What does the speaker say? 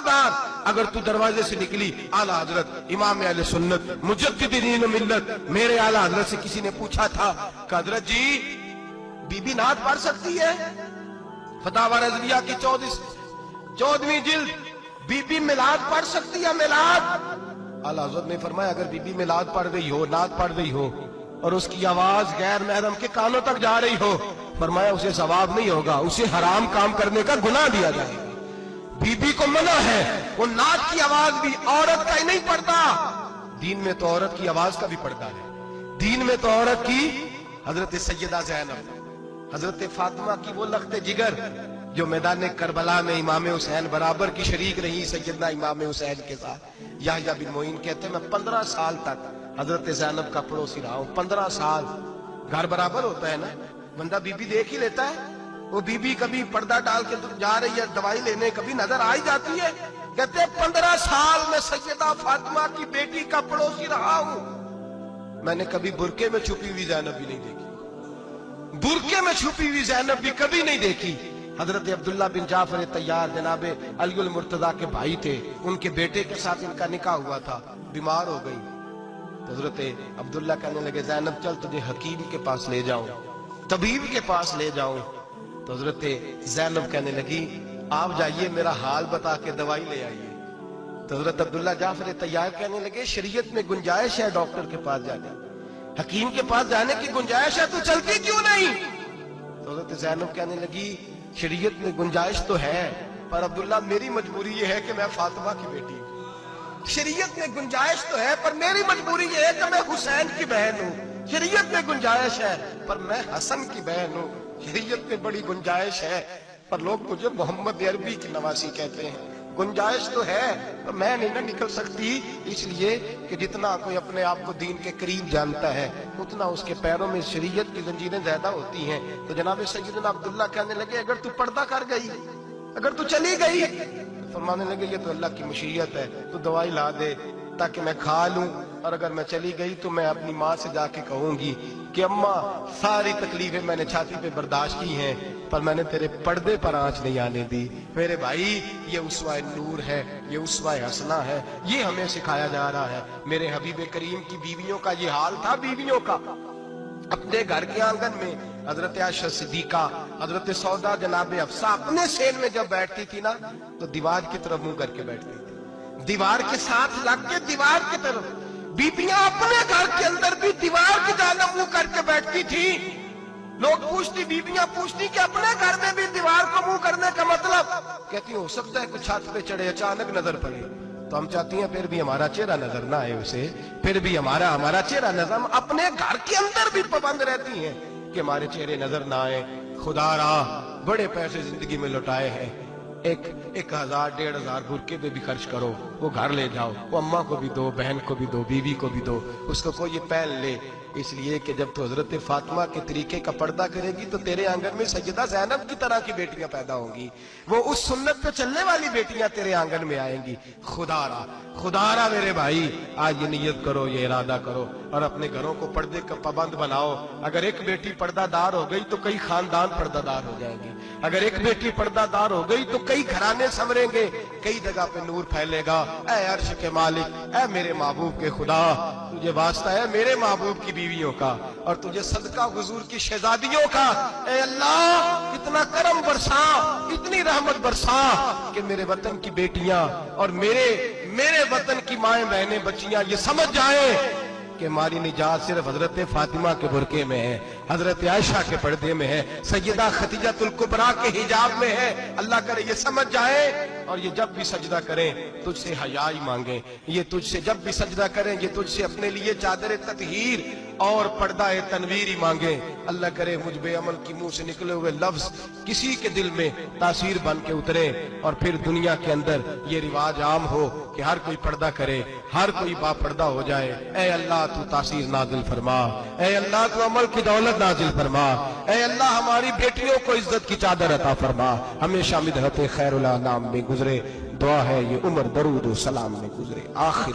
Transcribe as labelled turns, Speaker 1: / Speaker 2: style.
Speaker 1: खबरदार अगर तू दरवाजे से निकली, आला हजरत इमाम अहले सुन्नत मुजद्दिद दीन व मिल्लत मेरे आला हजरत से किसी ने पूछा था कि हजरत जी बीबी नात पढ़ सकती है? फतावा रज़विया की 14वीं जिल्द, बीबी मिलाद पढ़ सकती है? मिलाद। आला हजरत ने फरमाया अगर बीबी मिलाद पढ़ रही हो, नात पढ़ रही हो और उसकी आवाज गैर महरम के कानों तक जा रही हो, फरमाया उसे सवाब नहीं होगा, उसे हराम काम करने का गुनाह दिया जाएगा। बीबी को मना है, वो नात की आवाज भी औरत का ही नहीं पढ़ता, दीन में तो औरत की आवाज का भी पर्दा है। दीन में तो औरत की, हजरत सैयदा ज़ैनब, हजरत फातिमा की वो लख्ते जिगर जो मैदान करबला में इमाम हुसैन बराबर की शरीक रही सैयदना इमाम हुसैन के साथ। याह्या बिन मोइन कहते हैं मैं 15 साल तक हजरत ज़ैनब का पड़ोसी रहा हूं। 15 साल। घर बराबर होता है ना, बंदा बीबी देख ही लेता है। वो बीबी कभी पर्दा डाल के जा रही है दवाई लेने, कभी नजर आ ही जाती है। कहते हैं 15 साल में सैयदा फातिमा की बेटी का पड़ोसी रहा हूं, मैंने कभी बुरके में छुपी हुई ज़ैनब भी नहीं देखी। बुरके में छुपी हुई ज़ैनब भी कभी नहीं देखी। हजरत अब्दुल्ला बिन जाफर तैयार जनाबे अलीउल मुर्तजा के भाई थे, उनके बेटे के साथ इनका निकाह हुआ था, बीमार हो गई। तो हजरत अब्दुल्ला कहने लगे ज़ैनब चल तुझे हकीम के पास ले जाऊं, तबीब के पास ले जाऊं। तो हजरत ज़ैनब कहने लगी आप जाइए मेरा हाल बता के दवाई ले आइए। तो हजरत अब्दुल्ला जाफर तैयार कहने लगे शरीयत में गुंजाइश है डॉक्टर के पास जाने, हकीम के पास जाने की गुंजाइश है, तू चलती क्यों नहीं? तो हजरत ज़ैनब कहने लगी शरीयत में गुंजाइश तो है, पर अब्दुल्ला मेरी मजबूरी ये है कि मैं फातिमा की बेटी हूं। शरीयत में गुंजाइश तो है पर मेरी मजबूरी ये है कि मैं हुसैन की बहन हूं। शरीयत में गुंजाइश है पर मैं हसन की बहन हूं। शरीयत में बड़ी गुंजाइश है पर लोग मुझे मोहम्मद अरबी की नवासी कहते हैं। गुंजाइश तो है पर मैं नहीं ना निकल सकती, इसलिए कि जितना कोई अपने आप को दीन के करीब जानता है उतना उसके पैरों में शरीयत की जंजीरें ज्यादा होती हैं। तो जनाब सैयदना अब्दुल्ला कहने लगे अगर तू पर्दा कर गई, अगर तू चली गई, तो फरमाने लगे ये तो अल्लाह की मशीयत है, तू दवाई ला दे ताकि मैं खा लूं, और अगर मैं चली गई तो मैं अपनी माँ से जाके कहूंगी कि अम्मा सारी तकलीफें मैंने छाती पे बर्दाश्त की हैं पर मैंने तेरे पर्दे पर आंच नहीं आने दी। मेरे भाई ये उसवाए नूर है, ये उसवाए हसना है, ये हमें सिखाया जा रहा है। मेरे हबीब करीम की बीवियों का ये हाल था। बीवियों का अपने घर के आंगन में हजरत आयशा सिद्दीका, हजरत सौदा जनाब हफ्सा अपने सेन में जब बैठती थी ना तो दीवार की तरफ मुंह करके बैठती थी, दीवार के साथ लग के दीवार की तरफ। बीबियां अपने घर के अंदर भी दीवार की जानिब मुंह करके बैठती थी। लोग पूछती, बीबियां पूछती कि अपने घर में भी दीवार को मुंह करने का मतलब? कहती हो सकता है कुछ छत पे चढ़े अचानक नजर पड़े, तो हम चाहती हैं फिर भी हमारा चेहरा नजर ना आए उसे, फिर भी हमारा चेहरा नजर। हम अपने घर के अंदर भी पाबंद रहती हैं कि हमारे चेहरे नजर ना आए। खुदा रा बड़े पैसे जिंदगी में लुटाए हैं, 1000 1500 बुरके पे भी खर्च करो, वो घर ले जाओ, वो अम्मा को भी दो, बहन को भी दो, बीवी को भी दो, उसको कोई ये पहन ले। इसलिए कि जब तो हजरत फातिमा के तरीके का पर्दा करेगी तो तेरे आंगन में सैयदा ज़ैनब की तरह की बेटियां पैदा होंगी, वो उस सुन्नत पे चलने वाली बेटियां तेरे आंगन में आएंगी। खुदारा मेरे भाई आज ये नियत करो, ये इरादा करो और अपने घरों को पर्दे का पाबंद बनाओ। अगर एक बेटी पर्दादार हो गई तो कई खानदान पर्दादार हो जाएंगे। अगर एक बेटी पर्दादार हो गई तो कई घराने संवरेंगे, कई जगह पे नूर फैलेगा। ऐ अर्श के मालिक, ऐ मेरे महबूब के खुदा, तुझे वास्ता है मेरे महबूब की बीवियों का और तुझे सदका हुजूर की शहजादियों का। ऐ अल्लाह इतना करम बरसा, इतनी रहमत बरसा कि मेरे वतन की बेटियां और मेरे वतन की माएं बहनें बच्चियां ये समझ जाएं कि हमारी निजात सिर्फ हजरत फातिमा के बुरके में है, हजरत आयशा के पर्दे में है, सैयदा खदीजतुल कुबरा के हिजाब में है। अल्लाह करे ये समझ जाए और ये जब भी सजदा करें तुझसे हयाई मांगे, ये तुझसे जब भी सजदा करें ये तुझसे अपने लिए चादर ततहीर और पर्दा तनवीर ही मांगे। अल्लाह करे मुझ बेअमल की मुंह से निकले हुए लफ्ज किसी के दिल में तासीर बन के उतरे और फिर दुनिया के अंदर ये रिवाज आम हो कि हर कोई पर्दा करे, हर कोई बापर्दा हो जाए। ऐ अल्लाह तू तासीर नाजिल फरमा, ऐ अल्लाह तू अमल की दौलत नाजिल फरमा, ऐ अल्लाह हमारी बेटियों को इज्जत की चादर अता फरमा। हमेशा मिदहत खैरुल अनाम में गुजरे, दुआ है ये उम्र दरूद व सलाम में गुजरे। आखिर